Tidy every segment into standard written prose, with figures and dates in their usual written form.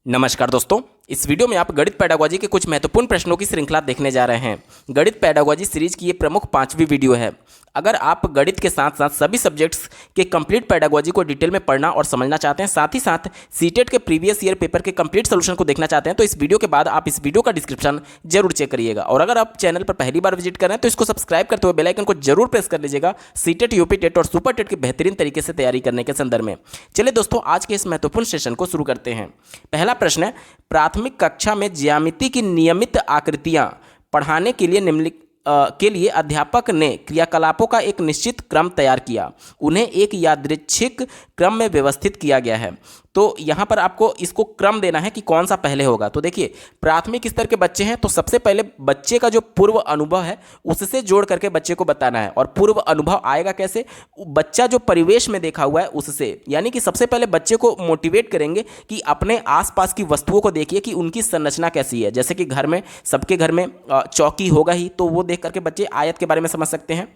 नमस्कार दोस्तों, इस वीडियो में आप गणित पेडागोजी के कुछ महत्वपूर्ण प्रश्नों की श्रृंखला देखने जा रहे हैं। गणित पेडागोजी सीरीज की ये प्रमुख 5वीं वीडियो है। अगर आप गणित के साथ साथ सभी सब्जेक्ट्स के कंप्लीट पेडागोजी को डिटेल में पढ़ना और समझना चाहते हैं, साथ ही साथ सीटेट के प्रीवियस ईयर पेपर के कंप्लीट सोल्यूशन को देखना चाहते हैं, तो इस वीडियो के बाद आप इस वीडियो का डिस्क्रिप्शन जरूर चेक करिएगा। और अगर आप चैनल पर पहली बार विजिट कर रहे हैं तो इसको सब्सक्राइब करते हुए बेल आइकन को जरूर प्रेस कर लीजिएगा, सीटेट, यूपी टेट और सुपर टेट की बेहतरीन तरीके से तैयारी करने के संदर्भ में। चलिए दोस्तों, आज के इस महत्वपूर्ण सेशन को शुरू करते हैं। पहला प्रश्न है, प्राथमिक कक्षा में ज्यामिति की नियमित आकृतियां पढ़ाने के लिए अध्यापक ने क्रियाकलापों का एक निश्चित क्रम तैयार किया। उन्हें एक यादृच्छिक क्रम में व्यवस्थित किया गया है। तो यहाँ पर आपको इसको क्रम देना है कि कौन सा पहले होगा। तो देखिए, प्राथमिक स्तर के बच्चे हैं तो सबसे पहले बच्चे का जो पूर्व अनुभव है उससे जोड़ करके बच्चे को बताना है। और पूर्व अनुभव आएगा कैसे? बच्चा जो परिवेश में देखा हुआ है उससे, यानी कि सबसे पहले बच्चे को मोटिवेट करेंगे कि अपने आसपास की वस्तुओं को देखिए कि उनकी संरचना कैसी है। जैसे कि घर में, सबके घर में चौकी होगा ही, तो वो देख करके बच्चे आयत के बारे में समझ सकते हैं।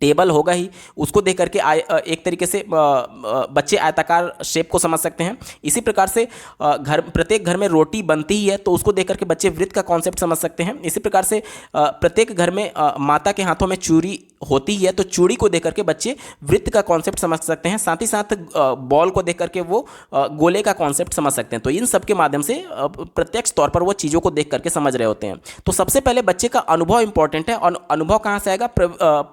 टेबल होगा ही, उसको देख करके एक तरीके से बच्चे आयताकार शेप को समझ सकते हैं। इसी प्रकार से प्रत्येक घर में रोटी बनती ही है तो उसको देख करके बच्चे वृत्त का कॉन्सेप्ट समझ सकते हैं। इसी प्रकार से प्रत्येक घर में माता के हाथों में चूड़ी होती ही है तो चूड़ी को देख करके बच्चे वृत्त का कॉन्सेप्ट समझ सकते हैं। साथ ही साथ बॉल को देख करके वो गोले का कॉन्सेप्ट समझ सकते हैं। तो इन सब के माध्यम से प्रत्यक्ष तौर पर वो चीज़ों को देख करके समझ रहे होते हैं। तो सबसे पहले बच्चे का अनुभव इंपॉर्टेंट है, और अनुभव कहाँ से आएगा?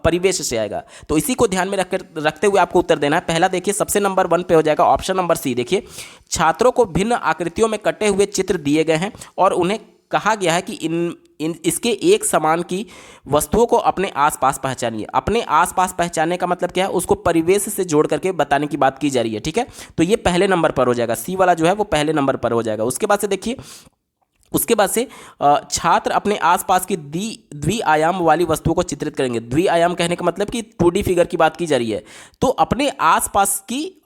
परिवेश से आएगा। तो इसी को ध्यान में रखते हुए आपको उत्तर देना है। पहला देखिए, सबसे नंबर 1 पे हो जाएगा ऑप्शन नंबर सी। देखिए, छात्रों को भिन्न आकृतियों में कटे हुए चित्र दिए गए हैं और उन्हें कहा गया है कि इसके एक समान की वस्तुओं को अपने आसपास पहचानिए। अपने आसपास पहचानने का मतलब क्या है? उसको परिवेश से जोड़ करके बताने की बात की जा रही है। ठीक है, तो ये पहले नंबर पर हो जाएगा, सी वाला जो है वो पहले नंबर पर हो जाएगा। उसके बाद से देखिए, छात्र अपने आसपास की द्विआयाम वाली वस्तुओं को चित्रित करेंगे। द्विआयाम कहने का मतलब कि 2D फिगर की बात की जा रही है। तो अपने आसपास की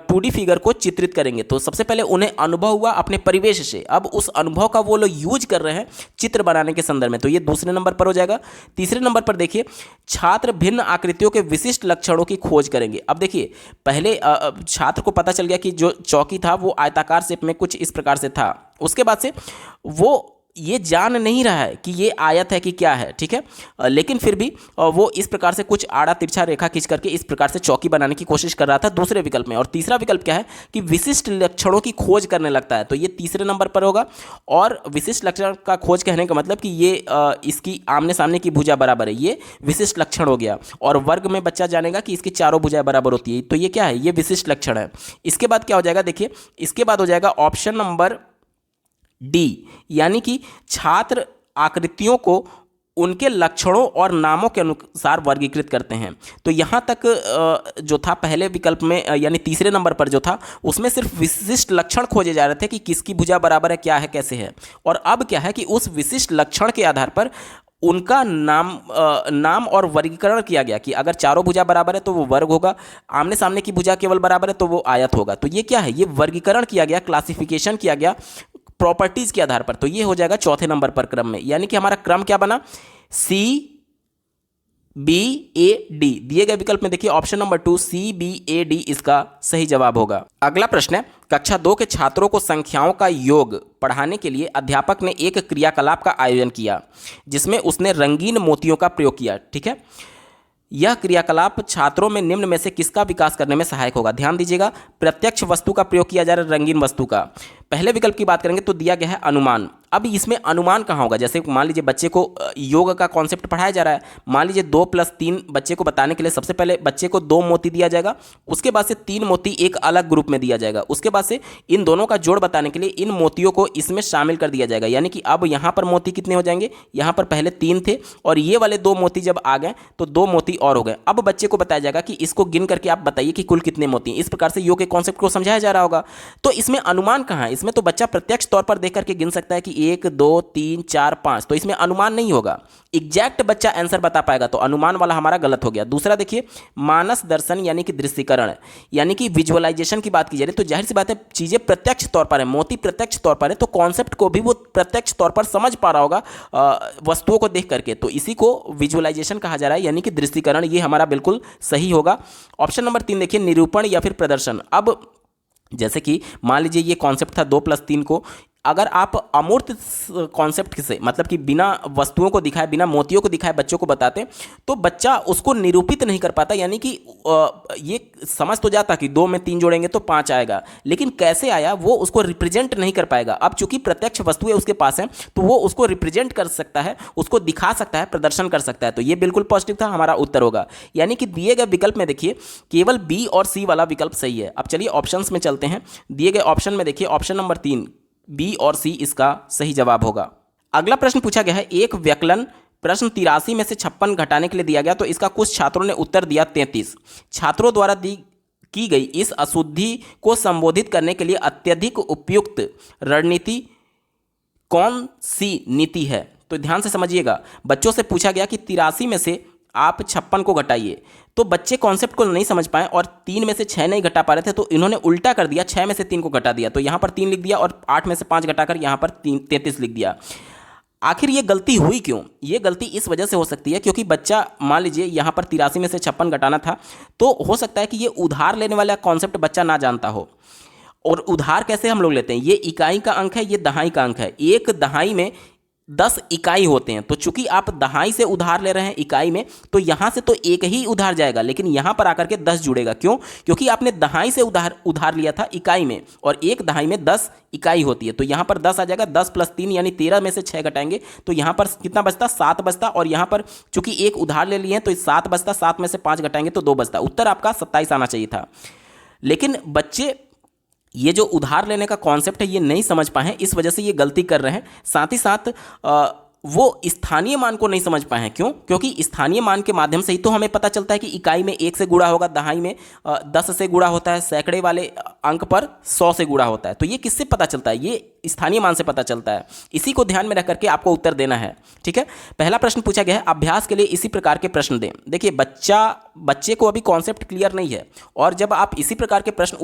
2D फिगर को चित्रित करेंगे। तो सबसे पहले उन्हें अनुभव हुआ अपने परिवेश से, अब उस अनुभव का वो लोग यूज कर रहे हैं चित्र बनाने के संदर्भ में। तो ये दूसरे नंबर पर हो जाएगा। तीसरे नंबर पर देखिए, छात्र भिन्न आकृतियों के विशिष्ट लक्षणों की खोज करेंगे। अब देखिए, पहले छात्र को पता चल गया कि जो चौकी था वो आयताकार शेप में कुछ इस प्रकार से था। उसके बाद से वो ये जान नहीं रहा है कि ये आयत है कि क्या है, ठीक है, लेकिन फिर भी वो इस प्रकार से कुछ आड़ा तिरछा रेखा खींच करके इस प्रकार से चौकी बनाने की कोशिश कर रहा था दूसरे विकल्प में। और तीसरा विकल्प क्या है कि विशिष्ट लक्षणों की खोज करने लगता है, तो ये तीसरे नंबर पर होगा। और विशिष्ट लक्षण का खोज कहने का मतलब कि ये इसकी आमने सामने की भुजा बराबर है, ये विशिष्ट लक्षण हो गया। और वर्ग में बच्चा जानेगा कि इसकी चारों भुजाएं बराबर होती है, तो ये क्या है? ये विशिष्ट लक्षण है। इसके बाद क्या हो जाएगा? देखिए, इसके बाद हो जाएगा ऑप्शन नंबर डी, यानी कि छात्र आकृतियों को उनके लक्षणों और नामों के अनुसार वर्गीकृत करते हैं। तो यहाँ तक जो था पहले विकल्प में, यानी तीसरे नंबर पर जो था, उसमें सिर्फ विशिष्ट लक्षण खोजे जा रहे थे कि किसकी भुजा बराबर है, क्या है, कैसे है। और अब क्या है कि उस विशिष्ट लक्षण के आधार पर उनका नाम और वर्गीकरण किया गया कि अगर चारों भुजा बराबर है तो वो वर्ग होगा, आमने सामने की भुजा केवल बराबर है तो वो आयत होगा। तो ये क्या है? ये वर्गीकरण किया गया, क्लासिफिकेशन किया गया प्रॉपर्टीज के आधार पर। तो ये हो जाएगा चौथे नंबर पर क्रम में, यानी कि हमारा क्रम क्या बना? C B A D. दिए गए विकल्प में देखिए option number 2 C B A D इसका सही जवाब होगा। अगला प्रश्न है, कक्षा 2 के छात्रों को संख्याओं का योग पढ़ाने के लिए अध्यापक ने एक क्रियाकलाप का आयोजन किया जिसमें उसने रंगीन मोतियों का प्रयोग किया। ठीक है, यह क्रियाकलाप छात्रों में निम्न में से किसका विकास करने में सहायक होगा? ध्यान दीजिएगा, प्रत्यक्ष वस्तु का प्रयोग किया जा रहा है, रंगीन वस्तु का। पहले विकल्प की बात करेंगे तो दिया गया है अनुमान। अब इसमें अनुमान कहाँ होगा? जैसे मान लीजिए बच्चे को योग का कॉन्सेप्ट पढ़ाया जा रहा है, मान लीजिए 2 + 3 बच्चे को बताने के लिए सबसे पहले बच्चे को 2 मोती दिया जाएगा, उसके बाद से 3 मोती एक अलग ग्रुप में दिया जाएगा, उसके बाद से इन दोनों का जोड़ बताने के लिए इन मोतियों को इसमें शामिल कर दिया जाएगा। यानी कि अब यहाँ पर मोती कितने हो जाएंगे? यहाँ पर पहले 3 थे और ये वाले 2 मोती जब आ गए तो 2 मोती और हो गए। अब बच्चे को बताया जाएगा कि इसको गिन करके आप बताइए कि कुल कितने मोती हैं। इस प्रकार से योग के कॉन्सेप्ट को समझाया जा रहा होगा। तो इसमें अनुमान कहाँ है? इसमें तो बच्चा प्रत्यक्ष तौर पर देख करके गिन सकता है कि 1 2 3 4 5, तो इसमें अनुमान नहीं होगा। एग्जैक्ट बच्चा आंसर बता पाएगा, तो अनुमान वाला हमारा गलत हो गया। दूसरा देखिए, मानस दर्शन यानी कि दृश्यकरण, यानी कि विजुअलाइजेशन की बात की जा रही है। तो जाहिर सी बात है चीजें प्रत्यक्ष तौर पर है, मोती प्रत्यक्ष तौर पर है, तो कॉन्सेप्ट को भी वो प्रत्यक्ष तौर पर समझ पा रहा होगा वस्तुओं को देख करके। तो इसी को विजुअलाइजेशन कहा जा रहा है, यानी कि दृश्यकरण। ये हमारा बिल्कुल सही होगा। ऑप्शन नंबर 3 देखिए, निरूपण या फिर प्रदर्शन। अब जैसे कि मान लीजिए ये कॉन्सेप्ट था 2+3 को अगर आप अमूर्त कॉन्सेप्ट से मतलब कि बिना वस्तुओं को दिखाए बिना मोतियों को दिखाए बच्चों को बताते तो बच्चा उसको निरूपित नहीं कर पाता, यानी कि ये समझ तो जाता कि 2 में 3 जोड़ेंगे तो 5 आएगा, लेकिन कैसे आया वो उसको रिप्रेजेंट नहीं कर पाएगा। अब चूंकि प्रत्यक्ष वस्तुएं उसके पास हैं तो वो उसको रिप्रेजेंट कर सकता है, उसको दिखा सकता है, प्रदर्शन कर सकता है। तो ये बिल्कुल पॉजिटिव था, हमारा उत्तर होगा। यानी कि दिए गए विकल्प में देखिए केवल बी और सी वाला विकल्प सही है। अब चलिए ऑप्शंस में चलते हैं। दिए गए ऑप्शन में देखिए ऑप्शन नंबर 3 बी और सी इसका सही जवाब होगा। अगला प्रश्न पूछा गया है एक व्यकलन प्रश्न 83 में से 56 घटाने के लिए दिया गया, तो इसका कुछ छात्रों ने उत्तर दिया 33। छात्रों द्वारा दी की गई इस अशुद्धि को संबोधित करने के लिए अत्यधिक उपयुक्त रणनीति कौन सी नीति है? तो ध्यान से समझिएगा, बच्चों से पूछा गया कि 83 में से आप 56 को घटाइए, तो बच्चे कॉन्सेप्ट को नहीं समझ पाए और 3 में से 6 नहीं घटा पा रहे थे, तो इन्होंने उल्टा कर दिया, 6 में से 3 को घटा दिया, तो यहाँ पर 3 लिख दिया और 8 में से 5 घटाकर यहाँ पर 33 लिख दिया। आखिर ये गलती हुई क्यों? ये गलती इस वजह से हो सकती है क्योंकि बच्चा मान लीजिए यहाँ पर 83 में से 56 घटाना था, तो हो सकता है कि ये उधार लेने वाला कॉन्सेप्ट बच्चा ना जानता हो। और उधार कैसे हम लोग लेते हैं? ये इकाई का अंक है, ये दहाई का अंक है। एक दहाई में 10 इकाई होते हैं, तो चूंकि आप दहाई से उधार ले रहे हैं इकाई में, तो यहां से तो एक ही उधार जाएगा, लेकिन यहां पर आकर के 10 जुड़ेगा। क्यों? क्योंकि आपने दहाई से उधार लिया था इकाई में, और एक दहाई में 10 इकाई होती है, तो यहां पर 10 आ जाएगा। 10 + 3 यानी 13 में से 6 घटाएंगे तो यहां पर कितना बचता? 7 बचता। और यहां पर चूंकि एक उधार ले लिए हैं तो 7 बचता, 7 में से 5 घटाएंगे तो 2 बचता। उत्तर आपका 27 आना चाहिए था, लेकिन बच्चे ये जो उधार लेने का कॉन्सेप्ट है ये नहीं समझ पाए हैं, इस वजह से ये गलती कर रहे हैं। साथ ही साथ वो स्थानीय मान को नहीं समझ पाए हैं। क्यों? क्योंकि स्थानीय मान के माध्यम से ही तो हमें पता चलता है कि इकाई में 1 से गुणा होगा, दहाई में 10 से गुणा होता है, सैकड़े वाले अंक पर 100 से गुणा होता है। तो ये किससे पता चलता है? ये स्थानीय मान से पता चलता है। इसी को ध्यान में रख करके आपको उत्तर देना है। ठीक है, पहला प्रश्न पूछा गया है अभ्यास के लिए इसी प्रकार के प्रश्न दें। देखिए बच्चे को अभी कॉन्सेप्ट क्लियर नहीं है, और जब आप इसी प्रकार के प्रश्न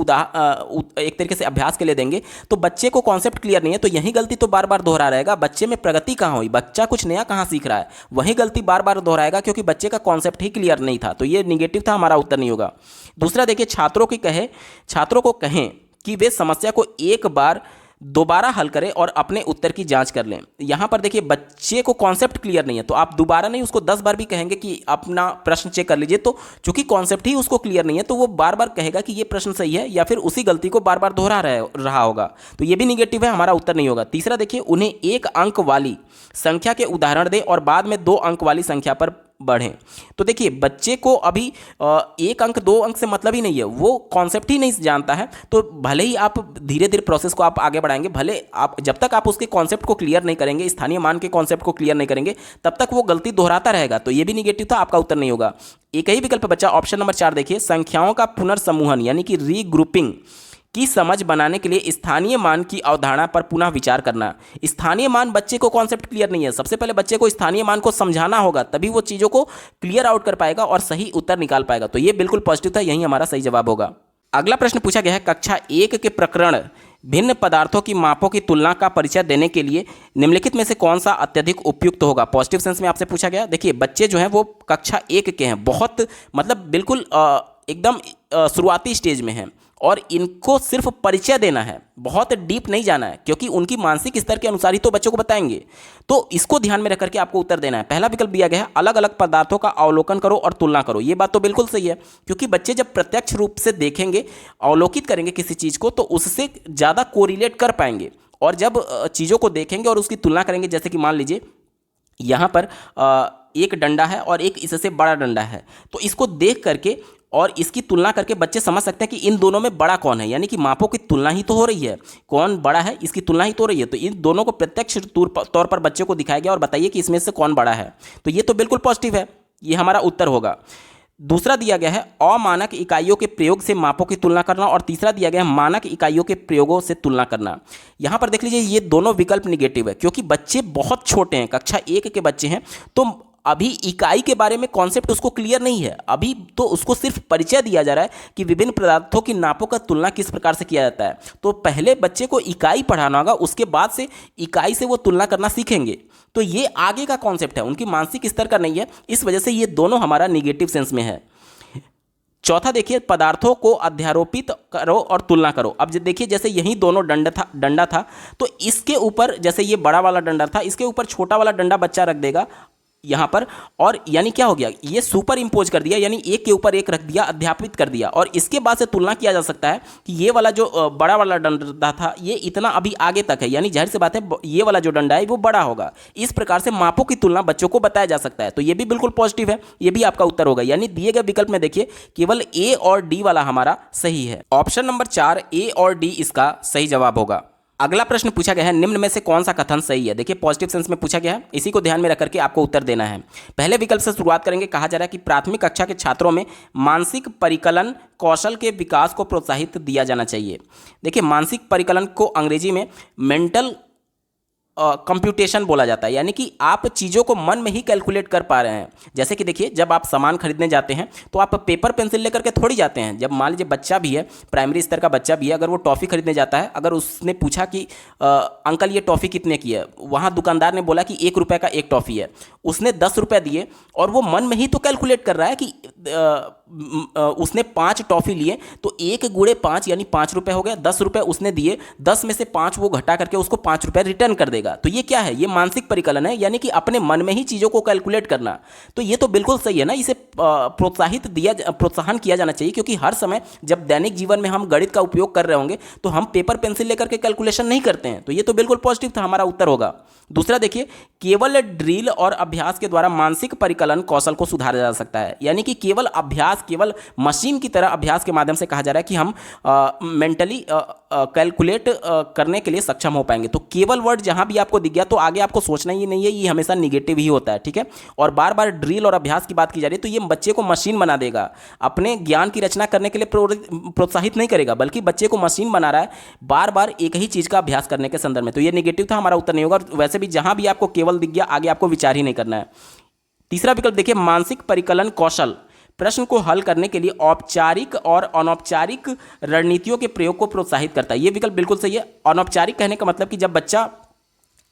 एक तरीके से अभ्यास के लिए देंगे तो बच्चे को कॉन्सेप्ट क्लियर नहीं है, तो यही गलती तो बार बार दोहरा रहेगा। बच्चे में प्रगति कहाँ हुई? बच्चा कुछ नया कहाँ सीख रहा है? वही गलती बार बार दोहराएगा क्योंकि बच्चे का कॉन्सेप्ट ही क्लियर नहीं था। तो ये निगेटिव था, हमारा उत्तर नहीं होगा। दूसरा देखिए छात्रों को कहें कि वे समस्या को एक बार दोबारा हल करें और अपने उत्तर की जांच कर लें। यहां पर देखिए बच्चे को कॉन्सेप्ट क्लियर नहीं है, तो आप दोबारा नहीं उसको 10 बार भी कहेंगे कि अपना प्रश्न चेक कर लीजिए, तो चूंकि कॉन्सेप्ट ही उसको क्लियर नहीं है तो वो बार बार कहेगा कि ये प्रश्न सही है, या फिर उसी गलती को बार बार दोहरा रहा होगा। तो ये भी निगेटिव है, हमारा उत्तर नहीं होगा। तीसरा देखिए उन्हें 1 अंक वाली संख्या के उदाहरण दें और बाद में 2 अंक वाली संख्या पर बढ़ें। तो देखिए बच्चे को अभी 1 अंक 2 अंक से मतलब ही नहीं है, वो कॉन्सेप्ट ही नहीं जानता है। तो भले ही आप धीरे धीरे प्रोसेस को आप आगे बढ़ाएंगे, भले आप जब तक आप उसके कॉन्सेप्ट को क्लियर नहीं करेंगे, स्थानीय मान के कॉन्सेप्ट को क्लियर नहीं करेंगे, तब तक वो गलती दोहराता रहेगा। तो ये भी निगेटिव था, आपका उत्तर नहीं होगा। एक ही विकल्प बचा ऑप्शन नंबर 4 देखिए संख्याओं का पुनर्समूहन यानी कि रीग्रुपिंग की समझ बनाने के लिए स्थानीय मान की अवधारणा पर पुनः विचार करना। स्थानीय मान बच्चे को कॉन्सेप्ट क्लियर नहीं है, सबसे पहले बच्चे को स्थानीय मान को समझाना होगा, तभी वो चीज़ों को क्लियर आउट कर पाएगा और सही उत्तर निकाल पाएगा। तो ये बिल्कुल पॉजिटिव था, यही हमारा सही जवाब होगा। अगला प्रश्न पूछा गया है कक्षा 1 के प्रकरण भिन्न पदार्थों की मापों की तुलना का परिचय देने के लिए निम्नलिखित में से कौन सा अत्यधिक उपयुक्त होगा? पॉजिटिव सेंस में आपसे पूछा गया। देखिए बच्चे जो हैं वो कक्षा 1 के हैं, बहुत मतलब बिल्कुल एकदम शुरुआती स्टेज में हैं, और इनको सिर्फ परिचय देना है, बहुत डीप नहीं जाना है, क्योंकि उनकी मानसिक स्तर के अनुसार ही तो बच्चों को बताएंगे। तो इसको ध्यान में रख करके आपको उत्तर देना है। पहला विकल्प दिया गया है अलग अलग पदार्थों का अवलोकन करो और तुलना करो। ये बात तो बिल्कुल सही है, क्योंकि बच्चे जब प्रत्यक्ष रूप से देखेंगे, अवलोकित करेंगे किसी चीज़ को, तो उससे ज़्यादा कोरिलेट कर पाएंगे। और जब चीज़ों को देखेंगे और उसकी तुलना करेंगे, जैसे कि मान लीजिए यहाँ पर एक डंडा है और एक इससे बड़ा डंडा है, तो इसको देख करके और इसकी तुलना करके बच्चे समझ सकते हैं कि इन दोनों में बड़ा कौन है, यानी कि मापों की तुलना ही तो हो रही है, कौन बड़ा है इसकी तुलना ही तो हो रही है। तो इन दोनों को प्रत्यक्ष तौर पर बच्चे को दिखाया गया और बताइए कि इसमें से कौन बड़ा है। तो ये तो बिल्कुल पॉजिटिव है, ये हमारा उत्तर होगा। दूसरा दिया गया है अमानक इकाइयों के प्रयोग से मापों की तुलना करना, और तीसरा दिया गया है मानक इकाइयों के प्रयोगों से तुलना करना। यहाँ पर देख लीजिए ये दोनों विकल्प निगेटिव है, क्योंकि बच्चे बहुत छोटे हैं, कक्षा 1 के बच्चे हैं, तो अभी इकाई के बारे में कॉन्सेप्ट उसको क्लियर नहीं है। अभी तो उसको सिर्फ परिचय दिया जा रहा है कि विभिन्न पदार्थों की नापों का तुलना किस प्रकार से किया जाता है। तो पहले बच्चे को इकाई पढ़ाना होगा, उसके बाद से इकाई से वो तुलना करना सीखेंगे। तो ये आगे का कॉन्सेप्ट है, उनकी मानसिक स्तर का नहीं है, इस वजह से ये दोनों हमारा निगेटिव सेंस में है। चौथा देखिए, पदार्थों को अध्यारोपित करो और तुलना करो। अब देखिए जैसे यही दोनों डंडा था, तो इसके ऊपर जैसे ये बड़ा वाला डंडा था, इसके ऊपर छोटा वाला डंडा बच्चा रख देगा यहाँ पर, और यानी क्या हो गया, ये सुपर इम्पोज कर दिया, यानी एक के ऊपर एक रख दिया, अध्यापित कर दिया। और इसके बाद से तुलना किया जा सकता है कि ये वाला जो बड़ा वाला डंडा था ये इतना अभी आगे तक है, यानी जाहिर सी बात है ये वाला जो डंडा है वो बड़ा होगा। इस प्रकार से मापों की तुलना बच्चों को बताया जा सकता है। तो ये भी बिल्कुल पॉजिटिव है, ये भी आपका उत्तर होगा। यानी दिए गए विकल्प में देखिए केवल ए और डी वाला हमारा सही है। ऑप्शन नंबर 4 ए और डी इसका सही जवाब होगा। अगला प्रश्न पूछा गया है, निम्न में से कौन सा कथन सही है। देखिए पॉजिटिव सेंस में पूछा गया है, इसी को ध्यान में रख करके आपको उत्तर देना है। पहले विकल्प से शुरुआत करेंगे। कहा जा रहा है कि प्राथमिक कक्षा के छात्रों में मानसिक परिकलन कौशल के विकास को प्रोत्साहित दिया जाना चाहिए। देखिए मानसिक परिकलन को अंग्रेजी में मेंटल कंप्यूटेशन बोला जाता है, यानी कि आप चीज़ों को मन में ही कैलकुलेट कर पा रहे हैं। जैसे कि देखिए जब आप सामान खरीदने जाते हैं तो आप पेपर पेंसिल लेकर के थोड़ी जाते हैं। जब मान लीजिए बच्चा भी है, प्राइमरी स्तर का बच्चा भी है, अगर वो टॉफ़ी खरीदने जाता है, अगर उसने पूछा कि अंकल ये टॉफ़ी कितने की है, वहाँ दुकानदार ने बोला कि 1 रुपये का एक टॉफ़ी है, उसने 10 रुपये दिए और वो मन में ही तो कैलकुलेट कर रहा है कि उसने 5 टॉफ़ी लिए तो 1 गुणे 5 यानी 5 रुपये हो गया। 10 रुपये उसने दिए, 10 में से 5 वो घटा करके उसको 5 रुपये रिटर्न कर देगा। तो ये क्या है, ये मानसिक परिकलन है, यानी कि अपने मन में ही चीज़ों को कैलकुलेट करना। तो ये तो बिल्कुल सही है ना, इसे प्रोत्साहन किया जाना चाहिए, क्योंकि हर समय जब दैनिक जीवन में हम गणित का उपयोग कर रहे होंगे तो हम पेपर पेंसिल लेकर के कैलकुलेशन नहीं करते हैं। तो ये तो बिल्कुल पॉजिटिव था, हमारा उत्तर होगा। दूसरा देखिए, केवल ड्रिल और अभ्यास के द्वारा मानसिक परिकलन कौशल को सुधारा जा सकता है। यानी कि केवल अभ्यास, केवल मशीन की तरह अभ्यास के माध्यम से कहा जा रहा है कि हम मेंटली कैलकुलेट करने के लिए सक्षम हो पाएंगे। तो केवल वर्ड जहां भी आपको दिख गया तो आगे आपको सोचना ही नहीं है, ये हमेशा निगेटिव ही होता है, ठीक है। और बार बार ड्रिल और अभ्यास की बात की जा रही है तो ये बच्चे को मशीन बना देगा, अपने ज्ञान की रचना करने के लिए प्रोत्साहित नहीं करेगा, बल्कि बच्चे को मशीन बना रहा है बार बार एक ही चीज़ का अभ्यास करने के संदर्भ में। तो ये निगेटिव था, हमारा उत्तर नहीं होगा। वैसे भी जहां भी आपको केवल दिख गया आगे आपको विचार ही नहीं करना है। तीसरा विकल्प देखिए, मानसिक परिकलन कौशल प्रश्न को हल करने के लिए औपचारिक और अनौपचारिक रणनीतियों के प्रयोग को प्रोत्साहित करता है। ये विकल्प बिल्कुल सही है। अनौपचारिक कहने का मतलब कि जब बच्चा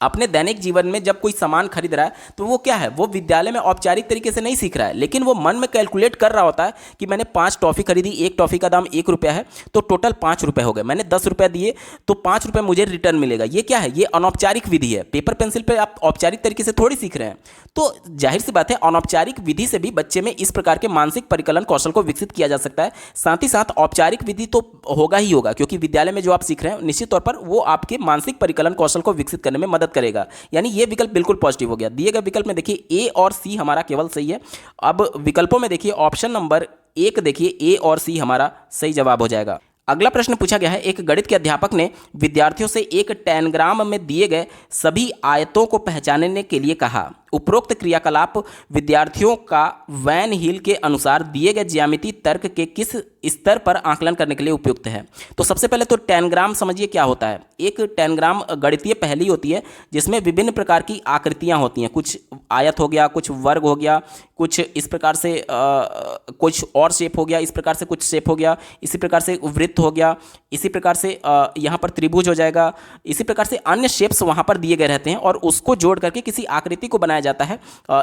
अपने दैनिक जीवन में जब कोई सामान खरीद रहा है तो वो क्या है, वो विद्यालय में औपचारिक तरीके से नहीं सीख रहा है, लेकिन वो मन में कैलकुलेट कर रहा होता है कि मैंने 5 टॉफ़ी खरीदी, एक टॉफ़ी का दाम 1 रुपया है तो टोटल 5 रुपये हो गए, मैंने 10 रुपये दिए तो 5 रुपये मुझे रिटर्न मिलेगा। ये क्या है, ये अनौपचारिक विधि है। पेपर पेंसिल पे आप औपचारिक तरीके से थोड़ी सीख रहे हैं। तो जाहिर सी बात है अनौपचारिक विधि से भी बच्चे में इस प्रकार के मानसिक परिकलन कौशल को विकसित किया जा सकता है। साथ ही साथ औपचारिक विधि तो होगा ही होगा, क्योंकि विद्यालय में जो आप सीख रहे हैं निश्चित तौर पर वो आपके मानसिक परिकलन कौशल को विकसित करने में मदद करेगा। यानी ये विकल्प बिल्कुल पॉजिटिव हो गया। दिए गए विकल्प में देखिए ए और सी हमारा केवल सही है। अब विकल्पों में देखिए ऑप्शन नंबर 1 देखिए ए और सी हमारा सही जवाब हो जाएगा। अगला प्रश्न पूछा गया है, एक गणित के अध्यापक ने विद्यार्थियों से एक टैनग्राम में दिए गए सभी आयतों को पहचानने के लिए कहा। उपरोक्त क्रियाकलाप विद्यार्थियों का वैन हील के अनुसार दिए गए ज्यामितीय तर्क के किस स्तर पर आकलन करने के लिए उपयुक्त है। तो सबसे पहले तो टैनग्राम समझिए क्या होता है। एक टैनग्राम गणितीय पहेली होती है जिसमें विभिन्न प्रकार की आकृतियां होती हैं, कुछ आयत हो गया, कुछ वर्ग हो गया, कुछ इस प्रकार से कुछ और शेप हो गया, इस प्रकार से कुछ शेप हो गया, इसी प्रकार से वृत्त हो गया, इसी प्रकार से यहाँ पर त्रिभुज हो जाएगा, इसी प्रकार से अन्य शेप्स वहाँ पर दिए गए रहते हैं और उसको जोड़ करके किसी आकृति को बनाया जाता है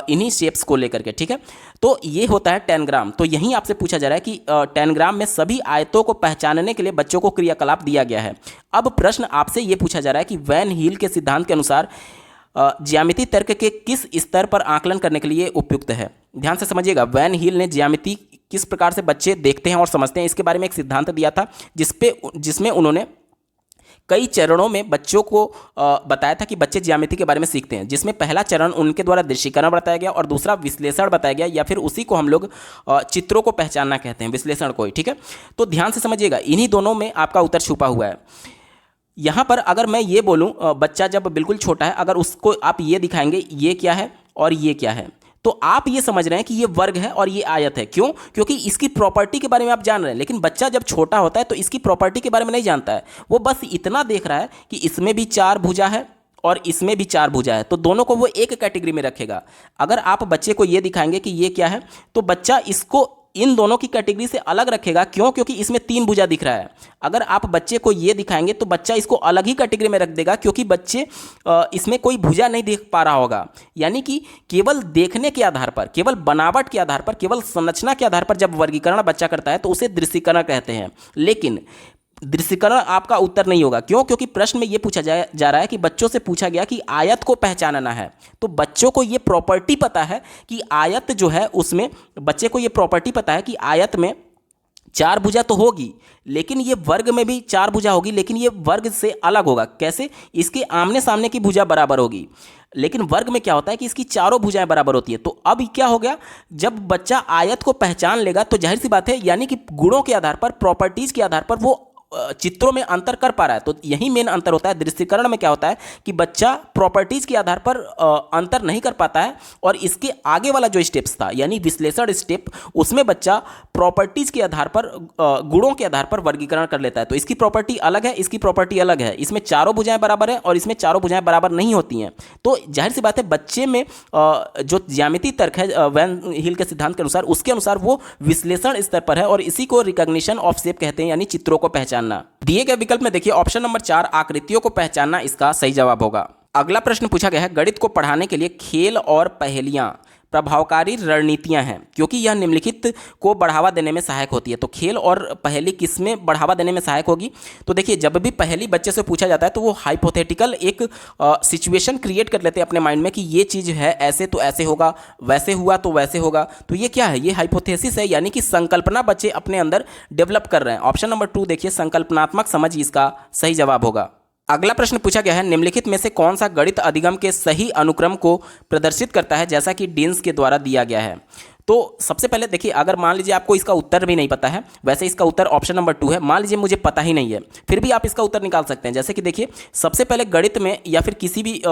इन्हीं शेप्स को लेकर के, ठीक है। तो ये होता है टैनग्राम। तो यहीं आपसे पूछा जा रहा है कि टैनग्राम में सभी आयतों को पहचानने के लिए बच्चों को क्रियाकलाप दिया गया है। अब प्रश्न आपसे ये पूछा जा रहा है कि वैन हील के सिद्धांत के अनुसार ज्यामितीय तर्क के किस स्तर पर आकलन करने के लिए उपयुक्त है। ध्यान से समझिएगा, वैन हील ने ज्यामिति किस प्रकार से बच्चे देखते हैं और समझते हैं इसके बारे में एक सिद्धांत दिया था, जिसमें उन्होंने कई चरणों में बच्चों को बताया था कि बच्चे ज्यामिति के बारे में सीखते हैं, जिसमें पहला चरण उनके द्वारा दृश्यीकरण बताया गया और दूसरा विश्लेषण बताया गया, या फिर उसी को हम लोग चित्रों को पहचानना कहते हैं, विश्लेषण को ही, ठीक है। तो ध्यान से समझिएगा, इन्हीं दोनों में आपका उत्तर छुपा हुआ है। यहाँ पर अगर मैं ये बोलूँ, बच्चा जब बिल्कुल छोटा है, अगर उसको आप ये दिखाएंगे ये क्या है और ये क्या है, तो आप ये समझ रहे हैं कि ये वर्ग है और ये आयत है। क्यों? क्योंकि इसकी प्रॉपर्टी के बारे में आप जान रहे हैं। लेकिन बच्चा जब छोटा होता है तो इसकी प्रॉपर्टी के बारे में नहीं जानता है, वो बस इतना देख रहा है कि इसमें भी 4 भुजा है और इसमें भी 4 भुजा है, तो दोनों को वो एक कैटेगरी में रखेगा। अगर आप बच्चे को ये दिखाएंगे कि ये क्या है, तो बच्चा इसको इन दोनों की कैटेगरी से अलग रखेगा। क्यों? क्योंकि इसमें 3 भुजा दिख रहा है। अगर आप बच्चे को ये दिखाएंगे तो बच्चा इसको अलग ही कैटेगरी में रख देगा, क्योंकि बच्चे इसमें कोई भुजा नहीं देख पा रहा होगा। यानी कि केवल देखने के आधार पर, केवल बनावट के आधार पर, केवल संरचना के आधार पर जब वर्गीकरण बच्चा करता है तो उसे दृश्यीकरण कहते हैं। लेकिन दृश्यीकरण आपका उत्तर नहीं होगा। क्यों? क्योंकि प्रश्न में यह पूछा जा रहा है कि बच्चों से पूछा गया कि आयत को पहचानना है, तो बच्चों को यह प्रॉपर्टी पता है कि आयत जो है उसमें, बच्चे को यह प्रॉपर्टी पता है कि आयत में 4 भुजा तो होगी, लेकिन ये वर्ग में भी 4 भुजा होगी, लेकिन ये वर्ग से अलग होगा। कैसे? इसके आमने सामने की भुजा बराबर होगी, लेकिन वर्ग में क्या होता है कि इसकी चारों भुजाएं बराबर होती है। तो अब क्या हो गया, जब बच्चा आयत को पहचान लेगा तो जाहिर सी बात है, यानी कि गुणों के आधार पर, प्रॉपर्टीज के आधार पर वो चित्रों में अंतर कर पा रहा है। तो यही मेन अंतर होता है। दृश्यीकरण में क्या होता है कि बच्चा प्रॉपर्टीज के आधार पर अंतर नहीं कर पाता है, और इसके आगे वाला जो स्टेप्स था यानी विश्लेषण स्टेप, उसमें बच्चा प्रॉपर्टीज के आधार पर, गुणों के आधार पर वर्गीकरण कर लेता है। तो इसकी प्रॉपर्टी अलग है, इसकी प्रॉपर्टी अलग है, इसमें चारों भुजाएं बराबर है और इसमें चारों भुजाएं बराबर नहीं होती हैं। तो जाहिर सी बात है, बच्चे में जो ज्यामिति तर्क है वैन हिल के सिद्धांत के अनुसार, उसके अनुसार वो विश्लेषण स्तर पर है, और इसी को रिकॉग्निशन ऑफ शेप कहते हैं, यानी चित्रों को पहचानना। दिए गए विकल्प में देखिए ऑप्शन नंबर 4 आकृतियों को पहचानना इसका सही जवाब होगा। अगला प्रश्न पूछा गया है, गणित को पढ़ाने के लिए खेल और पहेलियां प्रभावकारी रणनीतियां हैं, क्योंकि यह निम्नलिखित को बढ़ावा देने में सहायक होती है। तो खेल और पहेली किसमें बढ़ावा देने में सहायक होगी? तो देखिए, जब भी पहेली बच्चे से पूछा जाता है तो वो हाइपोथेटिकल एक सिचुएशन क्रिएट कर लेते हैं अपने माइंड में कि ये चीज़ है ऐसे तो ऐसे होगा, वैसे हुआ तो वैसे होगा। तो ये क्या है? ये हाइपोथेसिस है, यानी कि संकल्पना बच्चे अपने अंदर डेवलप कर रहे हैं। ऑप्शन नंबर 2 देखिए, संकल्पनात्मक समझ इसका सही जवाब होगा। अगला प्रश्न पूछा गया है, निम्नलिखित में से कौन सा गणित अधिगम के सही अनुक्रम को प्रदर्शित करता है जैसा कि डीन्स के द्वारा दिया गया है? तो सबसे पहले देखिए, अगर मान लीजिए आपको इसका उत्तर भी नहीं पता है, वैसे इसका उत्तर ऑप्शन नंबर 2 है, मान लीजिए मुझे पता ही नहीं है, फिर भी आप इसका उत्तर निकाल सकते हैं। जैसे कि देखिए, सबसे पहले गणित में या फिर किसी भी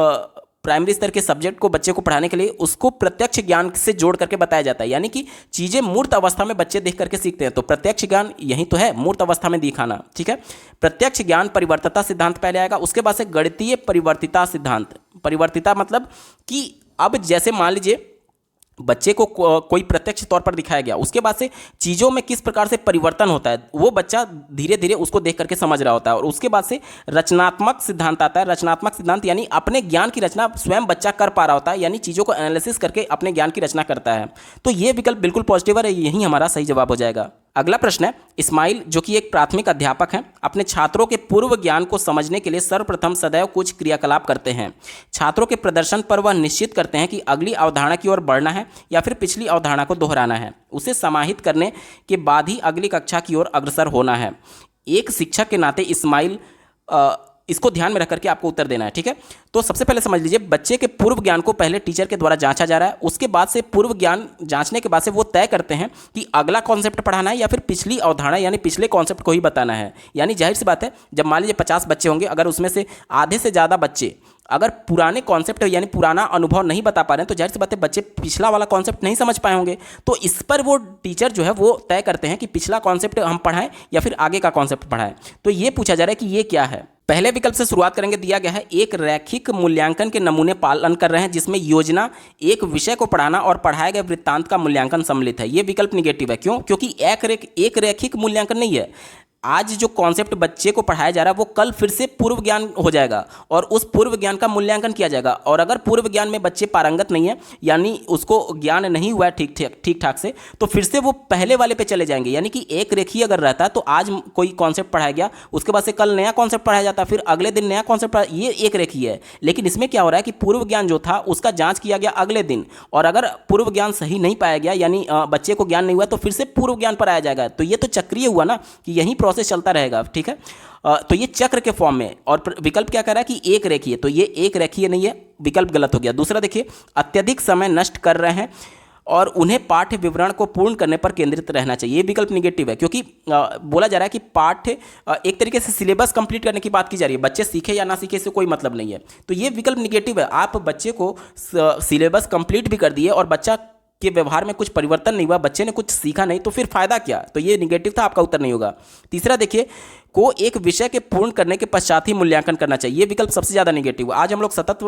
प्राइमरी स्तर के सब्जेक्ट को बच्चे को पढ़ाने के लिए उसको प्रत्यक्ष ज्ञान से जोड़ करके बताया जाता है, यानी कि चीज़ें मूर्त अवस्था में बच्चे देख करके सीखते हैं। तो प्रत्यक्ष ज्ञान यही तो है, मूर्त अवस्था में दिखाना। ठीक है, प्रत्यक्ष ज्ञान परिवर्तिता सिद्धांत पहले आएगा, उसके बाद से गणितीय परिवर्तिता सिद्धांत। परिवर्तिता मतलब कि अब जैसे मान लीजिए बच्चे को कोई प्रत्यक्ष तौर पर दिखाया गया, उसके बाद से चीज़ों में किस प्रकार से परिवर्तन होता है वो बच्चा धीरे धीरे उसको देख करके समझ रहा होता है। और उसके बाद से रचनात्मक सिद्धांत आता है। रचनात्मक सिद्धांत यानी अपने ज्ञान की रचना स्वयं बच्चा कर पा रहा होता है, यानी चीज़ों को एनालिसिस करके अपने ज्ञान की रचना करता है। तो ये विकल्प बिल्कुल पॉजिटिव है, यही हमारा सही जवाब हो जाएगा। अगला प्रश्न है, इस्माइल जो कि एक प्राथमिक अध्यापक हैं, अपने छात्रों के पूर्व ज्ञान को समझने के लिए सर्वप्रथम सदैव कुछ क्रियाकलाप करते हैं। छात्रों के प्रदर्शन पर वह निश्चित करते हैं कि अगली अवधारणा की ओर बढ़ना है या फिर पिछली अवधारणा को दोहराना है। उसे समाहित करने के बाद ही अगली कक्षा की ओर अग्रसर होना है। एक शिक्षक के नाते इस्माइल इसको ध्यान में रख करके आपको उत्तर देना है। ठीक है, तो सबसे पहले समझ लीजिए, बच्चे के पूर्व ज्ञान को पहले टीचर के द्वारा जांचा जा रहा है, उसके बाद से पूर्व ज्ञान जांचने के बाद से वो तय करते हैं कि अगला कॉन्सेप्ट पढ़ाना है या फिर पिछली अवधारणा यानी पिछले कॉन्सेप्ट को ही बताना है। यानी जाहिर सी बात है, जब मान लीजिए 50 बच्चे होंगे, अगर उसमें से आधे से ज़्यादा बच्चे अगर पुराने कॉन्सेप्ट यानी पुराना अनुभव नहीं बता पा रहे हैं, तो जाहिर सी बात है बच्चे पिछला वाला कॉन्सेप्ट नहीं समझ पाए होंगे। तो इस पर वो टीचर जो है वो तय करते हैं कि पिछला कॉन्सेप्ट हम पढ़ाएं या फिर आगे का कॉन्सेप्ट पढ़ाएं। तो ये पूछा जा रहा है कि ये क्या है। पहले विकल्प से शुरुआत करेंगे। दिया गया है, एक रैखिक मूल्यांकन के नमूने पालन कर रहे हैं जिसमें योजना, एक विषय को पढ़ाना और पढ़ाए गए वृत्तांत का मूल्यांकन सम्मिलित है। ये विकल्प निगेटिव है। क्यों? क्योंकि एक रैखिक मूल्यांकन नहीं है। आज जो कॉन्सेप्ट बच्चे को पढ़ाया जा रहा है वो कल फिर से पूर्व ज्ञान हो जाएगा और उस पूर्व ज्ञान का मूल्यांकन किया जाएगा। और अगर पूर्व ज्ञान में बच्चे पारंगत नहीं है, यानी उसको ज्ञान नहीं हुआ है ठीक ठाक से, तो फिर से वो पहले वाले पे चले जाएंगे। यानी कि एक रेखीय अगर रहता है तो आज कोई कॉन्सेप्ट पढ़ाया गया, उसके बाद से कल नया कॉन्सेप्ट पढ़ाया जाता है, फिर अगले दिन नया कॉन्सेप्ट पढ़ाया, ये एक रेखीय है। लेकिन इसमें क्या हो रहा है कि पूर्व ज्ञान जो था उसका जाँच किया गया अगले दिन, और अगर पूर्व ज्ञान सही नहीं पाया गया यानी बच्चे को ज्ञान नहीं हुआ तो फिर से पूर्व ज्ञान पर आया जाएगा। तो ये तो चक्रीय हुआ ना, कि यही प्रोसेस चलता रहेगा। ठीक है, तो ये चक्र के फॉर्म में। और विकल्प क्या कर रहा है कि एक रेखीय, तो ये एक रेखीय नहीं है, विकल्प गलत हो गया। दूसरा देखिए, अत्यधिक समय नष्ट कर रहे हैं और उन्हें पाठ्य विवरण को पूर्ण करने पर केंद्रित रहना चाहिए। ये विकल्प निगेटिव है, क्योंकि बोला जा रहा है कि पाठ्य एक तरीके से सिलेबस कंप्लीट करने की बात की जा रही है। बच्चे सीखे या ना सीखे इससे कोई मतलब नहीं है। तो ये विकल्प निगेटिव है। आप बच्चे को सिलेबस कंप्लीट भी कर दिए और बच्चा के व्यवहार में कुछ परिवर्तन नहीं हुआ, बच्चे ने कुछ सीखा नहीं, तो फिर फायदा क्या? तो ये निगेटिव था, आपका उत्तर नहीं होगा। तीसरा देखिए, को एक विषय के पूर्ण करने के पश्चात ही मूल्यांकन करना चाहिए। ये विकल्प सबसे ज़्यादा निगेटिव। आज हम लोग सतत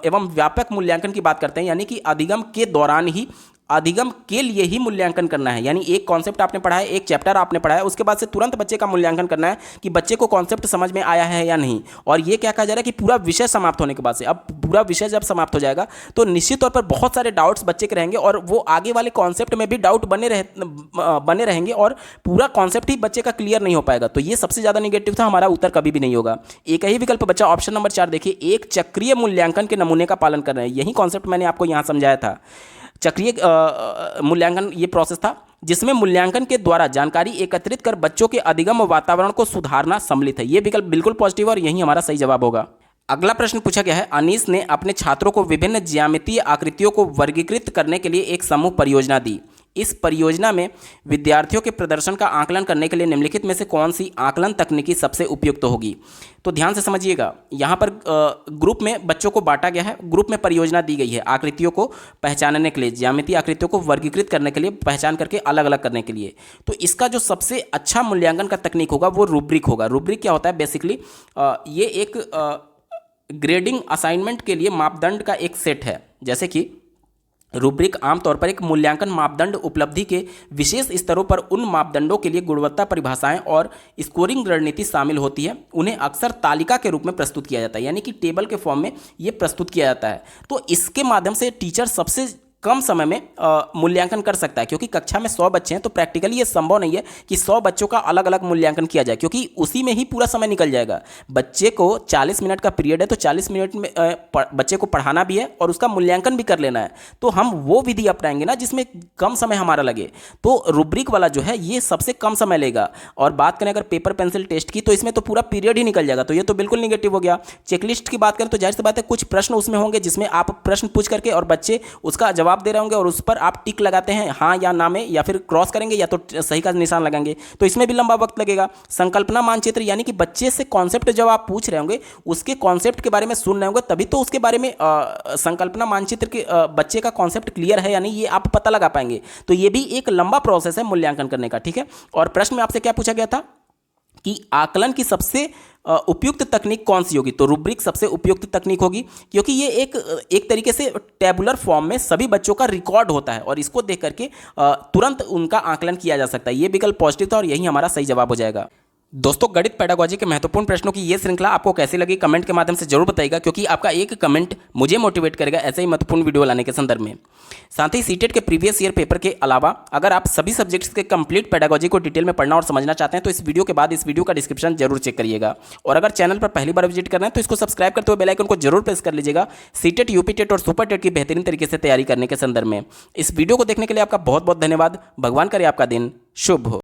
एवं व्यापक मूल्यांकन की बात करते हैं, यानी कि अधिगम के दौरान ही अधिगम के लिए ही मूल्यांकन करना है। यानी एक कॉन्सेप्ट आपने पढ़ा है, एक चैप्टर आपने पढ़ा है, उसके बाद से तुरंत बच्चे का मूल्यांकन करना है कि बच्चे को कॉन्सेप्ट समझ में आया है या नहीं। और ये क्या कहा जा रहा है कि पूरा विषय समाप्त होने के बाद से, अब पूरा विषय जब समाप्त हो जाएगा तो निश्चित तौर पर बहुत सारे डाउट्स बच्चे के रहेंगे और वो आगे वाले कॉन्सेप्ट में भी डाउट बने रहेंगे और पूरा कॉन्सेप्ट ही बच्चे का क्लियर नहीं हो पाएगा। तो ये सबसे ज़्यादा निगेटिव था, हमारा उत्तर कभी भी नहीं होगा। एक ही विकल्प बच्चा ऑप्शन नंबर 4 देखिए, एक चक्रीय मूल्यांकन के नमूने का पालन कर रहे हैं। यही कॉन्सेप्ट मैंने आपको यहाँ समझाया था। चक्रीय मूल्यांकन ये प्रोसेस था जिसमें मूल्यांकन के द्वारा जानकारी एकत्रित कर बच्चों के अधिगम वातावरण को सुधारना सम्मिलित है। ये विकल्प बिल्कुल पॉजिटिव और यही हमारा सही जवाब होगा। अगला प्रश्न पूछा गया है, अनीस ने अपने छात्रों को विभिन्न ज्यामितीय आकृतियों को वर्गीकृत करने के लिए एक समूह परियोजना दी। इस परियोजना में विद्यार्थियों के प्रदर्शन का आकलन करने के लिए निम्नलिखित में से कौन सी आकलन तकनीकी सबसे उपयुक्त होगी। तो ध्यान से समझिएगा, यहाँ पर ग्रुप में बच्चों को बांटा गया है, ग्रुप में परियोजना दी गई है आकृतियों को पहचानने के लिए, ज्यामितीय आकृतियों को वर्गीकृत करने के लिए, पहचान करके अलग अलग करने के लिए। तो इसका जो सबसे अच्छा मूल्यांकन का तकनीक होगा वो रूब्रिक होगा। रूब्रिक क्या होता है, बेसिकली ये एक ग्रेडिंग असाइनमेंट के लिए मापदंड का एक सेट है। जैसे कि रूब्रिक आमतौर पर एक मूल्यांकन मापदंड उपलब्धि के विशेष स्तरों पर उन मापदंडों के लिए गुणवत्ता परिभाषाएं और स्कोरिंग रणनीति शामिल होती है। उन्हें अक्सर तालिका के रूप में प्रस्तुत किया जाता है, यानी कि टेबल के फॉर्म में ये प्रस्तुत किया जाता है। तो इसके माध्यम से टीचर सबसे कम समय में मूल्यांकन कर सकता है, क्योंकि कक्षा में 100 बच्चे हैं तो प्रैक्टिकली ये संभव नहीं है कि 100 बच्चों का अलग अलग मूल्यांकन किया जाए, क्योंकि उसी में ही पूरा समय निकल जाएगा। बच्चे को 40 मिनट का पीरियड है तो 40 मिनट में बच्चे को पढ़ाना भी है और उसका मूल्यांकन भी कर लेना है। तो हम वो विधि अपनाएंगे ना जिसमें कम समय हमारा लगे। तो रूब्रिक वाला जो है ये सबसे कम समय लेगा। और बात करें अगर पेपर पेंसिल टेस्ट की तो इसमें तो पूरा पीरियड ही निकल जाएगा, तो ये तो बिल्कुल निगेटिव हो गया। चेकलिस्ट की बात करें तो जाहिर सी बात है कुछ प्रश्न उसमें होंगे जिसमें आप प्रश्न पूछ करके और बच्चे उसका जवाब दे रहे होंगे और उस पर आप टिक लगाते हैं हाँ या ना में, या फिर क्रॉस करेंगे या तो सही का निशान लगाएंगे, तो इसमें भी लंबा वक्त लगेगा। संकल्पना मानचित्र, यानी कि बच्चे से कॉन्सेप्ट जब आप पूछ रहे होंगे उसके कॉन्सेप्ट के बारे में सुन रहे होंगे तभी तो उसके बारे में संकल्पना मानचित्र के बच्चे का कॉन्सेप्ट क्लियर है या नहीं ये आप पता लगा पाएंगे। तो ये भी एक लंबा प्रोसेस है मूल्यांकन करने का, ठीक है। और प्रश्न में आपसे क्या पूछा गया था कि आकलन की सबसे उपयुक्त तकनीक कौन सी होगी। तो रूब्रिक सबसे उपयुक्त तकनीक होगी, क्योंकि ये एक तरीके से टेबुलर फॉर्म में सभी बच्चों का रिकॉर्ड होता है और इसको देख करके तुरंत उनका आकलन किया जा सकता है। ये विकल्प पॉजिटिव था और यही हमारा सही जवाब हो जाएगा। दोस्तों, गणित पेडागोजी के महत्वपूर्ण प्रश्नों की ये श्रृंखला आपको कैसी लगी कमेंट के माध्यम से जरूर बताइएगा, क्योंकि आपका एक कमेंट मुझे मोटिवेट करेगा ऐसे ही महत्वपूर्ण वीडियो लाने के संदर्भ में। साथ ही सीटेट के प्रीवियस ईयर पेपर के अलावा अगर आप सभी सब्जेक्ट्स के कंप्लीट पेडागोजी को डिटेल में पढ़ना और समझना चाहते हैं तो इस वीडियो के बाद इस वीडियो का डिस्क्रिप्शन जरूर चेक करिएगा। और अगर चैनल पर पहली बार विजिट कर रहे हैं तो इसको सब्सक्राइब करते हुए बेल आइकन को जरूर प्रेस कर लीजिएगा, सीटेट, यूपी टेट और सुपर टेट की बेहतरीन तरीके से तैयारी करने के संदर्भ में। इस वीडियो को देखने के लिए आपका बहुत बहुत धन्यवाद। भगवान करे आपका दिन शुभ हो।